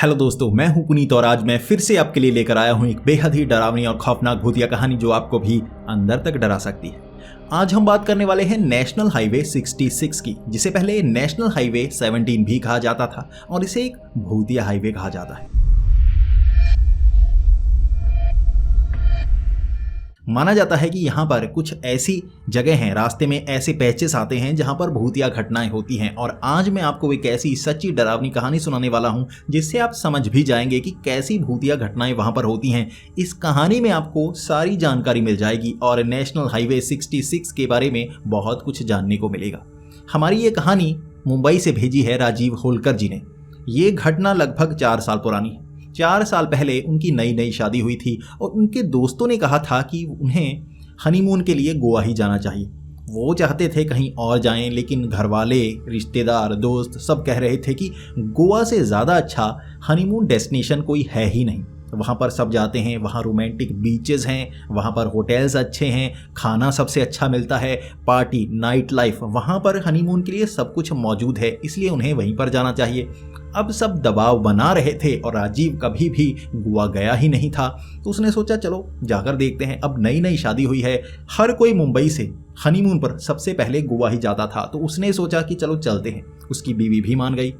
Hello दोस्तों, मैं हूं पुनीत और आज मैं फिर से आपके लिए लेकर आया हूं एक बेहद ही डरावनी और खौफनाक भूतिया कहानी जो आपको भी अंदर तक डरा सकती है। आज हम बात करने वाले हैं नेशनल हाईवे 66 की, जिसे पहले नेशनल हाईवे 17 भी कहा जाता था और इसे एक भूतिया हाईवे कहा जाता है। माना जाता है कि यहाँ पर कुछ ऐसी जगह हैं, रास्ते में ऐसे पैचेस आते हैं जहाँ पर भूतिया घटनाएं होती हैं। और आज मैं आपको एक ऐसी सच्ची डरावनी कहानी सुनाने वाला हूँ जिससे आप समझ भी जाएंगे कि कैसी भूतिया घटनाएं वहाँ पर होती हैं। इस कहानी में आपको सारी जानकारी मिल जाएगी और नेशनल हाईवे 66 के बारे में बहुत कुछ जानने को मिलेगा। हमारी ये कहानी मुंबई से भेजी है राजीव होलकर जी ने। ये घटना लगभग 4 साल पुरानी है। 4 साल पहले उनकी नई नई शादी हुई थी और उनके दोस्तों ने कहा था कि उन्हें हनीमून के लिए गोवा ही जाना चाहिए। वो चाहते थे कहीं और जाएं, लेकिन घरवाले, रिश्तेदार, दोस्त सब कह रहे थे कि गोवा से ज़्यादा अच्छा हनीमून डेस्टिनेशन कोई है ही नहीं। वहाँ पर सब जाते हैं, वहाँ रोमांटिक बीचेस हैं, वहाँ पर होटल्स अच्छे हैं, खाना सबसे अच्छा मिलता है, पार्टी, नाइट लाइफ, वहाँ पर हनीमून के लिए सब कुछ मौजूद है, इसलिए उन्हें वहीं पर जाना चाहिए। अब सब दबाव बना रहे थे और राजीव कभी भी गोवा गया ही नहीं था, तो उसने सोचा चलो जाकर देखते हैं। अब नई नई शादी हुई है, हर कोई मुंबई से हनीमून पर सबसे पहले गोवा ही जाता था, तो उसने सोचा कि चलो चलते हैं। उसकी बीवी भी मान गई।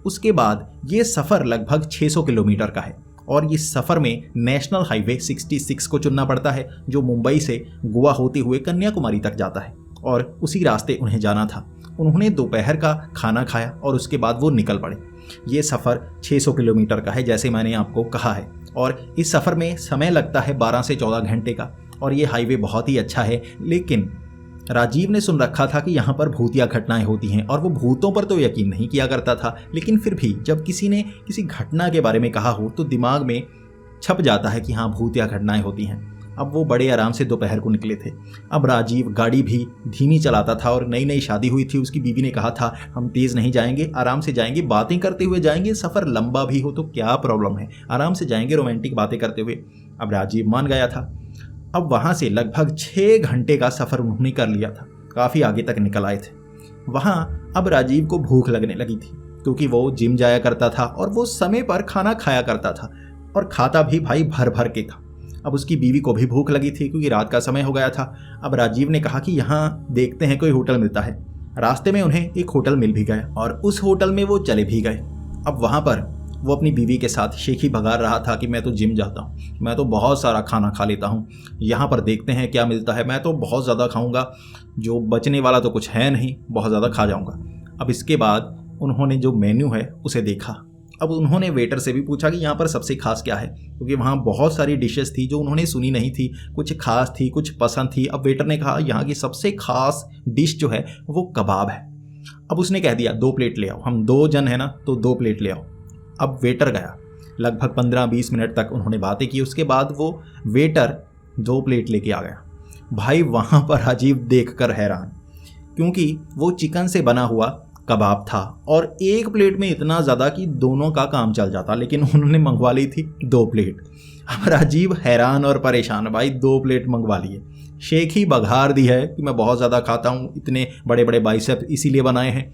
उसके बाद ये सफ़र लगभग 600 किलोमीटर का है और इस सफ़र में नेशनल हाईवे 66 को चुनना पड़ता है, जो मुंबई से गोवा होते हुए कन्याकुमारी तक जाता है और उसी रास्ते उन्हें जाना था। उन्होंने दोपहर का खाना खाया और उसके बाद वो निकल पड़े। ये सफ़र 600 किलोमीटर का है, जैसे मैंने आपको कहा है, और इस सफ़र में समय लगता है 12 से 14 घंटे का। और ये हाईवे बहुत ही अच्छा है, लेकिन राजीव ने सुन रखा था कि यहाँ पर भूतिया घटनाएं होती हैं और वो भूतों पर तो यकीन नहीं किया करता था, लेकिन फिर भी जब किसी ने किसी घटना के बारे में कहा हो तो दिमाग में छप जाता है कि हाँ भूतिया घटनाएं होती हैं। अब वो बड़े आराम से दोपहर को निकले थे। अब राजीव गाड़ी भी धीमी चलाता था और नई नई शादी हुई थी। उसकी बीवी ने कहा था हम तेज़ नहीं जाएंगे, आराम से जाएंगे, बातें करते हुए जाएंगे, सफ़र लंबा भी हो तो क्या प्रॉब्लम है, आराम से जाएंगे रोमांटिक बातें करते हुए। अब राजीव मान गया था। अब वहाँ से लगभग 6 घंटे का सफ़र उन्होंने कर लिया था, काफ़ी आगे तक निकल आए थे। वहाँ अब राजीव को भूख लगने लगी थी, क्योंकि वो जिम जाया करता था और वो समय पर खाना खाया करता था और खाता भी भाई भर भर के था। अब उसकी बीवी को भी भूख लगी थी क्योंकि रात का समय हो गया था। अब राजीव ने कहा कि यहाँ देखते हैं कोई होटल मिलता है। रास्ते में उन्हें एक होटल मिल भी गया और उस होटल में वो चले भी गए। अब वहाँ पर वो अपनी बीवी के साथ शेखी भगार रहा था कि मैं तो जिम जाता हूँ, मैं तो बहुत सारा खाना खा लेता हूँ, यहाँ पर देखते हैं क्या मिलता है, मैं तो बहुत ज़्यादा खाऊँगा, जो बचने वाला तो कुछ है नहीं, बहुत ज़्यादा खा जाऊँगा। अब इसके बाद उन्होंने जो मेन्यू है उसे देखा। अब उन्होंने वेटर से भी पूछा कि यहाँ पर सबसे खास क्या है, क्योंकि वहाँ बहुत सारी डिशेस थी जो उन्होंने सुनी नहीं थी, कुछ खास थी, कुछ पसंद थी। अब वेटर ने कहा यहाँ की सबसे खास डिश जो है वो कबाब है। अब उसने कह दिया 2 प्लेट ले आओ, हम 2 जन है ना, तो 2 प्लेट ले आओ। अब वेटर गया, लगभग 15-20 मिनट तक उन्होंने बातें की। उसके बाद वो वेटर 2 प्लेट लेके आ गया। भाई वहाँ पर राजीव देख कर हैरान, क्योंकि वो चिकन से बना हुआ कबाब था और 1 प्लेट में इतना ज़्यादा कि दोनों का काम चल जाता, लेकिन उन्होंने मंगवा ली थी 2 प्लेट। अब राजीव हैरान और परेशान, भाई 2 प्लेट मंगवा लिए, शेख ही बघार दी है कि मैं बहुत ज़्यादा खाता हूँ, इतने बड़े बड़े बाइसेप इसीलिए बनाए हैं।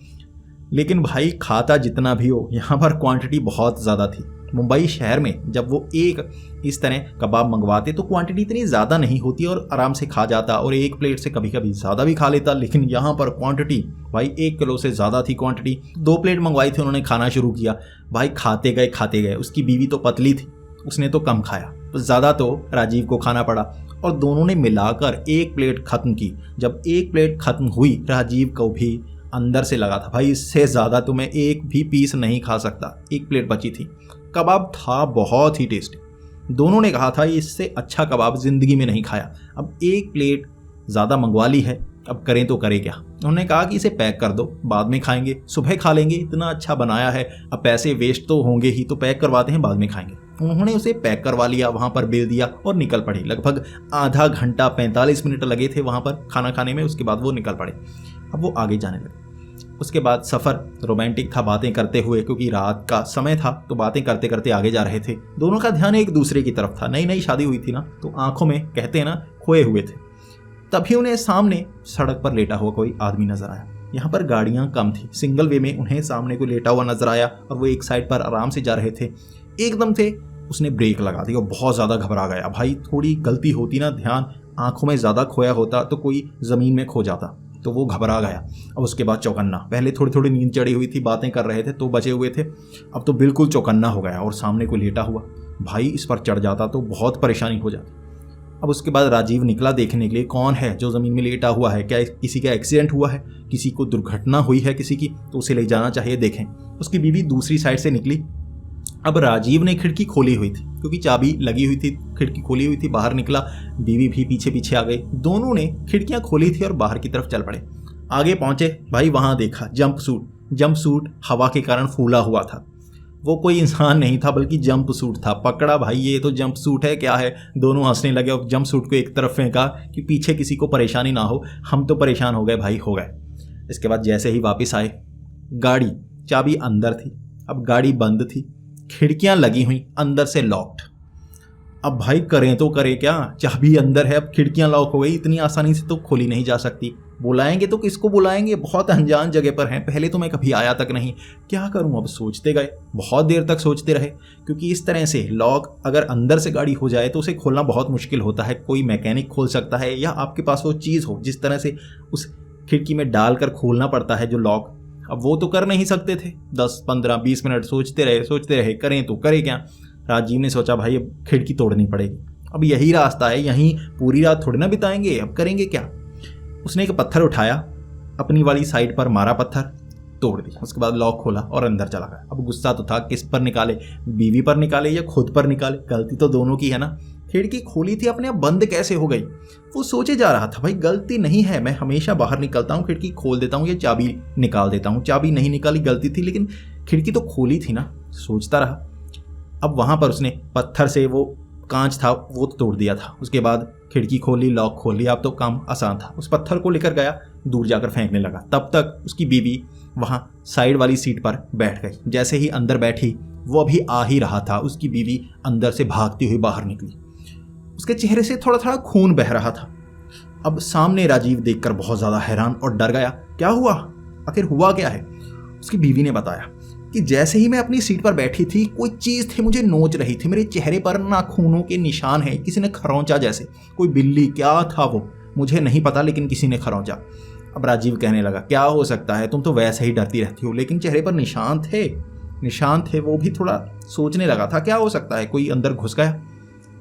लेकिन भाई खाता जितना भी हो, यहाँ पर क्वांटिटी बहुत ज़्यादा थी। मुंबई शहर में जब वो एक इस तरह कबाब मंगवाते तो क्वांटिटी इतनी ज़्यादा नहीं होती और आराम से खा जाता, और 1 प्लेट से कभी कभी ज़्यादा भी खा लेता। लेकिन यहाँ पर क्वांटिटी भाई 1 किलो से ज़्यादा थी क्वांटिटी। 2 प्लेट मंगवाई थी, उन्होंने खाना शुरू किया। भाई खाते गए। उसकी बीवी तो पतली थी, उसने तो कम खाया, तो ज़्यादा तो राजीव को खाना पड़ा और दोनों ने मिलाकर 1 प्लेट ख़त्म की। जब 1 प्लेट ख़त्म हुई, राजीव को भी अंदर से लगा था भाई इससे ज़्यादा तो मैं एक भी पीस नहीं खा सकता। 1 प्लेट बची थी। कबाब था बहुत ही टेस्टी। दोनों ने कहा था इससे अच्छा कबाब ज़िंदगी में नहीं खाया। अब 1 प्लेट ज़्यादा मंगवा ली है, अब करें तो करें क्या। उन्होंने कहा कि इसे पैक कर दो, बाद में खाएंगे, सुबह खा लेंगे, इतना अच्छा बनाया है, अब पैसे वेस्ट तो होंगे ही, तो पैक करवाते हैं, बाद में खाएंगे। उन्होंने उसे पैक करवा लिया, वहाँ पर बिल दिया और निकल पड़े। लगभग आधा घंटा 45 मिनट लगे थे वहाँ पर खाना खाने में। उसके बाद वो निकल पड़े। अब वो आगे जाने लगे। उसके बाद सफ़र रोमांटिक था, बातें करते हुए, क्योंकि रात का समय था तो बातें करते करते आगे जा रहे थे। दोनों का ध्यान एक दूसरे की तरफ था। नई नई शादी हुई थी ना, तो आंखों में कहते हैं ना खोए हुए थे। तभी उन्हें सामने सड़क पर लेटा हुआ कोई आदमी नजर आया। यहाँ पर गाड़ियाँ कम थी, सिंगल वे में उन्हें सामने को लेटा हुआ नजर आया और वो एक साइड पर आराम से जा रहे थे। एकदम से उसने ब्रेक लगा दी और बहुत ज़्यादा घबरा गया। भाई थोड़ी गलती होती ना, ध्यान आंखों में ज़्यादा खोया होता तो कोई ज़मीन में खो जाता, तो वो घबरा गया। अब उसके बाद चौकन्ना, पहले थोड़ी थोड़ी नींद चढ़ी हुई थी, बातें कर रहे थे तो बचे हुए थे, अब तो बिल्कुल चौकन्ना हो गया और सामने को लेटा हुआ। भाई इस पर चढ़ जाता तो बहुत परेशानी हो जाती। अब उसके बाद राजीव निकला देखने के लिए कौन है जो ज़मीन में लेटा हुआ है, क्या किसी का एक्सीडेंट हुआ है, किसी को दुर्घटना हुई है किसी की, तो उसे ले जाना चाहिए, देखें। उसकी बीवी दूसरी साइड से निकली। अब राजीव ने खिड़की खोली हुई थी क्योंकि चाबी लगी हुई थी, खिड़की खोली हुई थी, बाहर निकला, बीवी भी पीछे पीछे आ गई। दोनों ने खिड़कियां खोली थी और बाहर की तरफ चल पड़े। आगे पहुंचे, भाई वहां देखा जंप सूट हवा के कारण फूला हुआ था। वो कोई इंसान नहीं था बल्कि जंप सूट था। पकड़ा भाई, ये तो जंप सूट है क्या है। दोनों हंसने लगे और जंप सूट को एक तरफ फेंका कि पीछे किसी को परेशानी ना हो। हम तो परेशान हो गए भाई, हो गए। इसके बाद जैसे ही वापस आए, गाड़ी चाबी अंदर थी, अब गाड़ी बंद थी, खिड़कियां लगी हुई, अंदर से लॉक्ड। अब भाई करें तो करें क्या, चाबी अंदर है, अब खिड़कियां लॉक हो गई, इतनी आसानी से तो खोली नहीं जा सकती। बुलाएंगे तो किसको बुलाएंगे, बहुत अनजान जगह पर हैं, पहले तो मैं कभी आया तक नहीं, क्या करूं। अब सोचते गए, बहुत देर तक सोचते रहे, क्योंकि इस तरह से लॉक अगर अंदर से गाड़ी हो जाए तो उसे खोलना बहुत मुश्किल होता है। कोई मैकेनिक खोल सकता है या आपके पास वो चीज़ हो जिस तरह से उस खिड़की में डालकर खोलना पड़ता है जो लॉक। अब वो तो कर नहीं सकते थे। 10, 15, 20 मिनट सोचते रहे, करें तो करें क्या। राजीव ने सोचा भाई अब खिड़की तोड़नी पड़ेगी, अब यही रास्ता है, यहीं पूरी रात थोड़ी ना बिताएंगे, अब करेंगे क्या। उसने एक पत्थर उठाया, अपनी वाली साइड पर मारा, पत्थर तोड़ दिया। उसके बाद लॉक खोला और अंदर चला गया। अब गुस्सा तो था, किस पर निकाले, बीवी पर निकाले या खुद पर निकाले, गलती तो दोनों की है ना। खिड़की खोली थी, अपने आप बंद कैसे हो गई। वो सोचे जा रहा था भाई गलती नहीं है, मैं हमेशा बाहर निकलता हूँ, खिड़की खोल देता हूँ या चाबी निकाल देता हूँ। चाबी नहीं निकाली गलती थी, लेकिन खिड़की तो खोली थी ना, सोचता रहा। अब वहां पर उसने पत्थर से वो कांच था वो तोड़ दिया था। उसके बाद खिड़की खोली, लॉक खोल लिया, अब तो काम आसान था। उस पत्थर को लेकर गया, दूर जाकर फेंकने लगा। तब तक उसकी बीवी वहां साइड वाली सीट पर बैठ गई। जैसे ही अंदर बैठी, वो अभी आ ही रहा था, उसकी बीवी अंदर से भागती हुई बाहर निकली। उसके चेहरे से थोड़ा थोड़ा खून बह रहा था। अब सामने राजीव देखकर बहुत ज्यादा हैरान और डर गया। क्या हुआ, आखिर हुआ क्या है। उसकी बीवी ने बताया कि जैसे ही मैं अपनी सीट पर बैठी थी, कोई चीज़ थी मुझे नोच रही थी, मेरे चेहरे पर नाखूनों के निशान हैं, किसी ने खरौंचा जैसे, कोई बिल्ली, क्या था वो मुझे नहीं पता, लेकिन किसी ने खरौंचा। अब राजीव कहने लगा क्या हो सकता है, तुम तो वैसे ही डरती रहती हो, लेकिन चेहरे पर निशान थे। वो भी थोड़ा सोचने लगा था क्या हो सकता है, कोई अंदर घुस गया।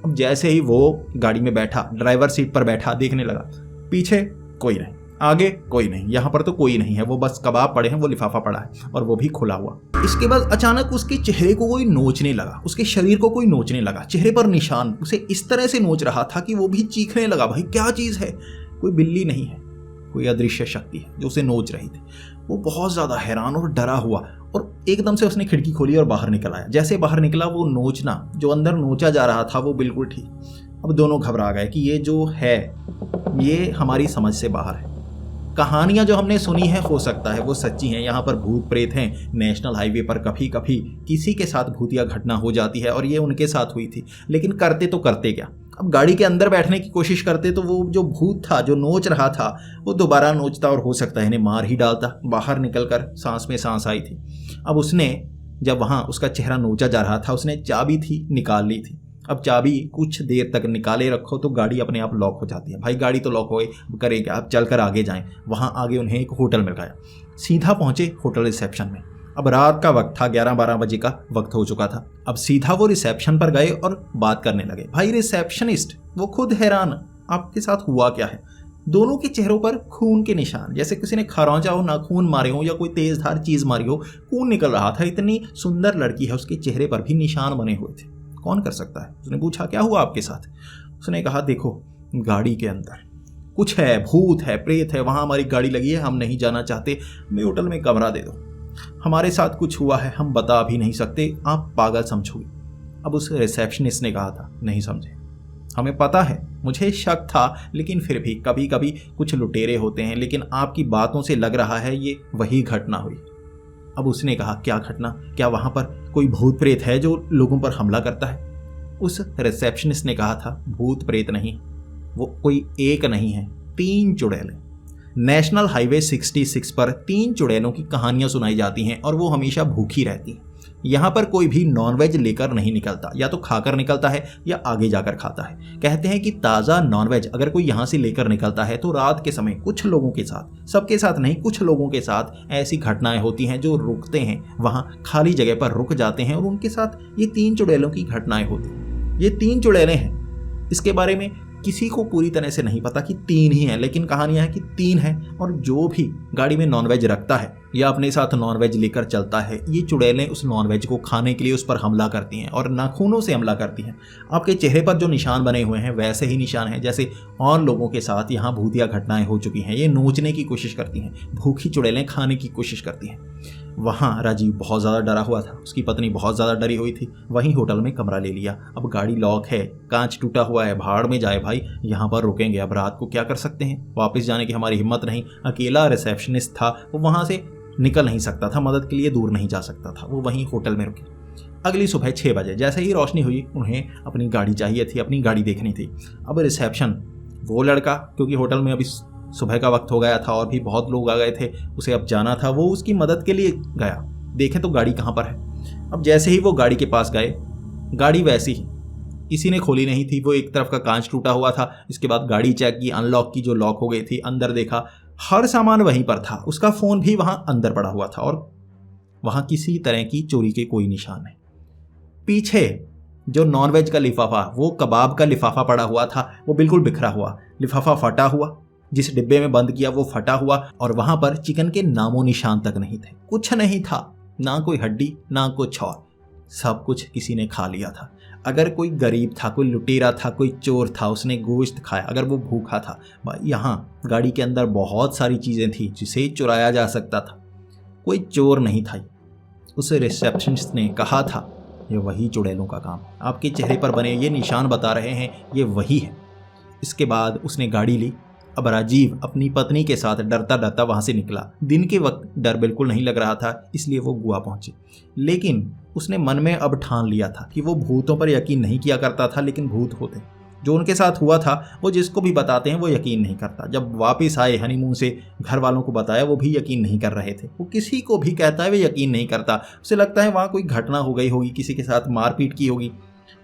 अब जैसे ही वो गाड़ी में बैठा, ड्राइवर सीट पर बैठा, देखने लगा, पीछे कोई नहीं, आगे कोई नहीं, यहाँ पर तो कोई नहीं है, वो बस कबाब पड़े हैं, वो लिफाफा पड़ा है और वो भी खुला हुआ। इसके बाद अचानक उसके चेहरे को कोई नोचने लगा, उसके शरीर को कोई नोचने लगा, चेहरे पर निशान उसे इस तरह से नोच रहा था कि वो भी चीखने लगा। भाई क्या चीज़ है, कोई बिल्ली नहीं है, कोई अदृश्य शक्ति है जो उसे नोच रही थी। वो बहुत ज़्यादा हैरान और डरा हुआ और एकदम से उसने खिड़की खोली और बाहर निकल आया। जैसे बाहर निकला, वो नोचना जो अंदर नोचा जा रहा था वो बिल्कुल ठीक। अब दोनों घबरा गए कि ये जो है ये हमारी समझ से बाहर है। कहानियां जो हमने सुनी है हो सकता है वो सच्ची हैं, यहाँ पर भूत प्रेत हैं। नेशनल हाईवे पर कभी कभी किसी के साथ भूतिया घटना हो जाती है और ये उनके साथ हुई थी, लेकिन करते तो करते क्या। अब गाड़ी के अंदर बैठने की कोशिश करते तो वो जो भूत था जो नोच रहा था वो दोबारा नोचता और हो सकता है इन्हें मार ही डालता। बाहर निकलकर सांस में सांस आई थी। अब उसने जब वहाँ उसका चेहरा नोचा जा रहा था, उसने चाबी थी निकाल ली थी। अब चाबी कुछ देर तक निकाले रखो तो गाड़ी अपने आप लॉक हो जाती है। भाई गाड़ी तो लॉक हो गई, करें क्या, अब चलकर आगे जाएं। वहाँ आगे उन्हें एक होटल मिल गया, सीधा पहुँचे होटल रिसेप्शन में। अब रात का वक्त था, 11-12 बजे का वक्त हो चुका था। अब सीधा वो रिसेप्शन पर गए और बात करने लगे। भाई रिसेप्शनिस्ट वो खुद हैरान, आपके साथ हुआ क्या है। दोनों के चेहरों पर खून के निशान, जैसे किसी ने खरौंचा हो, नाखून मारे हो या कोई तेजधार चीज मारी हो, खून निकल रहा था। इतनी सुंदर लड़की है, उसके चेहरे पर भी निशान बने हुए थे। कौन कर सकता है। उसने पूछा क्या हुआ आपके साथ। उसने कहा देखो गाड़ी के अंदर कुछ है, भूत है, प्रेत है, वहाँ हमारी गाड़ी लगी है, हम नहीं जाना चाहते, हमें होटल में कमरा दे दो, हमारे साथ कुछ हुआ है, हम बता भी नहीं सकते, आप पागल समझोगे। अब उस रिसेप्शनिस्ट ने कहा था नहीं समझे, हमें पता है, मुझे शक था, लेकिन फिर भी कभी कभी कुछ लुटेरे होते हैं, लेकिन आपकी बातों से लग रहा है ये वही घटना हुई। अब उसने कहा क्या घटना, क्या वहाँ पर कोई भूत प्रेत है जो लोगों पर हमला करता है। उस रिसेप्शनिस्ट ने कहा था भूत प्रेत नहीं, वो कोई एक नहीं है, 3 चुड़ैलें। नेशनल हाईवे 66 पर 3 चुड़ैलों की कहानियां सुनाई जाती हैं और वो हमेशा भूखी रहती हैं। यहाँ पर कोई भी नॉनवेज लेकर नहीं निकलता, या तो खाकर निकलता है या आगे जाकर खाता है। कहते हैं कि ताज़ा नॉनवेज अगर कोई यहाँ से लेकर निकलता है तो रात के समय कुछ लोगों के साथ, सबके साथ नहीं, कुछ लोगों के साथ ऐसी घटनाएं होती हैं जो रुकते हैं, वहाँ खाली जगह पर रुक जाते हैं और उनके साथ ये 3 चुड़ैलों की घटनाएं होती हैं। ये 3 चुड़ैलें हैं, इसके बारे में किसी को पूरी तरह से नहीं पता कि 3 ही हैं, लेकिन कहानियां है कि 3 हैं। और जो भी गाड़ी में नॉनवेज रखता है या अपने साथ नॉनवेज लेकर चलता है, ये चुड़ैलें उस नॉनवेज को खाने के लिए उस पर हमला करती हैं और नाखूनों से हमला करती हैं। आपके चेहरे पर जो निशान बने हुए हैं वैसे ही निशान हैं जैसे और लोगों के साथ यहाँ भूतिया घटनाएं हो चुकी हैं। ये नोचने की कोशिश करती हैं, भूखी चुड़ैलें खाने की कोशिश करती हैं। वहाँ राजीव बहुत ज़्यादा डरा हुआ था, उसकी पत्नी बहुत ज़्यादा डरी हुई थी। वहीं होटल में कमरा ले लिया। अब गाड़ी लॉक है, कांच टूटा हुआ है, भाड़ में जाए भाई, यहाँ पर रुकेंगे। अब रात को क्या कर सकते हैं, वापस जाने की हमारी हिम्मत नहीं। अकेला रिसेप्शनिस्ट था, वो वहाँ से निकल नहीं सकता था, मदद के लिए दूर नहीं जा सकता था, वो वहीं होटल में रुके। अगली सुबह 6 बजे जैसे ही रोशनी हुई, उन्हें अपनी गाड़ी चाहिए थी, अपनी गाड़ी देखनी थी। अब रिसेप्शन, वो लड़का, क्योंकि होटल में अभी सुबह का वक्त हो गया था और भी बहुत लोग आ गए थे, उसे अब जाना था, वो उसकी मदद के लिए गया, देखें तो गाड़ी कहाँ पर है। अब जैसे ही वो गाड़ी के पास गए, गाड़ी वैसी ही, किसी ने खोली नहीं थी, वो एक तरफ का कांच टूटा हुआ था। इसके बाद गाड़ी चेक की, अनलॉक की, जो लॉक हो गई थी, अंदर देखा, हर सामान वहीं पर था, उसका फ़ोन भी वहाँ अंदर पड़ा हुआ था और वहाँ किसी तरह की चोरी के कोई निशान नहीं। पीछे जो नॉनवेज का लिफाफा, वो कबाब का लिफाफा पड़ा हुआ था, वो बिल्कुल बिखरा हुआ, लिफाफा फटा हुआ, जिस डिब्बे में बंद किया वो फटा हुआ, और वहां पर चिकन के नामो निशान तक नहीं थे, कुछ नहीं था, ना कोई हड्डी ना कुछ और, सब कुछ किसी ने खा लिया था। अगर कोई गरीब था, कोई लुटेरा था, कोई चोर था, उसने गोश्त खाया, अगर वो भूखा था। यहाँ गाड़ी के अंदर बहुत सारी चीज़ें थी जिसे चुराया जा सकता था, कोई चोर नहीं था। उस रिसेप्शनिस्ट ने कहा था ये वही चुड़ैलों का काम, आपके चेहरे पर बने ये निशान बता रहे हैं ये वही है। इसके बाद उसने गाड़ी ली। अब राजीव अपनी पत्नी के साथ डरता डरता वहाँ से निकला। दिन के वक्त डर बिल्कुल नहीं लग रहा था, इसलिए वो गोवा पहुंचे। लेकिन उसने मन में अब ठान लिया था कि वो भूतों पर यकीन नहीं किया करता था, लेकिन भूत होते, जो उनके साथ हुआ था वो जिसको भी बताते हैं वो यकीन नहीं करता। जब वापस आए हनीमून से, घर वालों को बताया, वो भी यकीन नहीं कर रहे थे। वो किसी को भी कहता है वो यकीन नहीं करता, उसे लगता है वहाँ कोई घटना हो गई होगी, किसी के साथ मारपीट की होगी।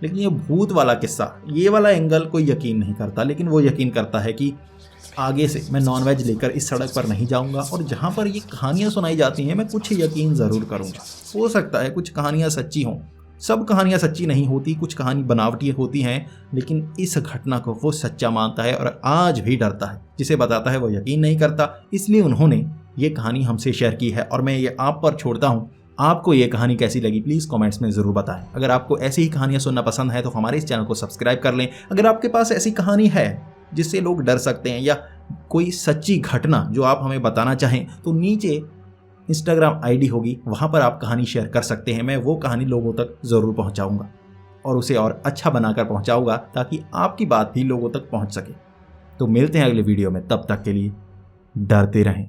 लेकिन ये भूत वाला किस्सा, ये वाला एंगल कोई यकीन नहीं करता, लेकिन वो यकीन करता है कि आगे से मैं नॉनवेज लेकर इस सड़क पर नहीं जाऊंगा और जहाँ पर ये कहानियाँ सुनाई जाती हैं मैं कुछ यकीन ज़रूर करूँगा। हो सकता है कुछ कहानियाँ सच्ची हों, सब कहानियाँ सच्ची नहीं होती, कुछ कहानी बनावटी होती हैं, लेकिन इस घटना को वो सच्चा मानता है और आज भी डरता है। जिसे बताता है वो यकीन नहीं करता, इसलिए उन्होंने ये कहानी हमसे शेयर की है और मैं ये आप पर छोड़ता हूँ। आपको ये कहानी कैसी लगी प्लीज़ कमेंट्स में ज़रूर बताएं। अगर आपको ऐसी ही कहानियाँ सुनना पसंद है तो हमारे इस चैनल को सब्सक्राइब कर लें। अगर आपके पास ऐसी कहानी है जिससे लोग डर सकते हैं या कोई सच्ची घटना जो आप हमें बताना चाहें, तो नीचे इंस्टाग्राम आईडी होगी, वहाँ पर आप कहानी शेयर कर सकते हैं। मैं वो कहानी लोगों तक ज़रूर पहुँचाऊँगा और उसे और अच्छा बनाकर पहुँचाऊँगा ताकि आपकी बात भी लोगों तक पहुँच सके। तो मिलते हैं अगले वीडियो में, तब तक के लिए डरते रहें।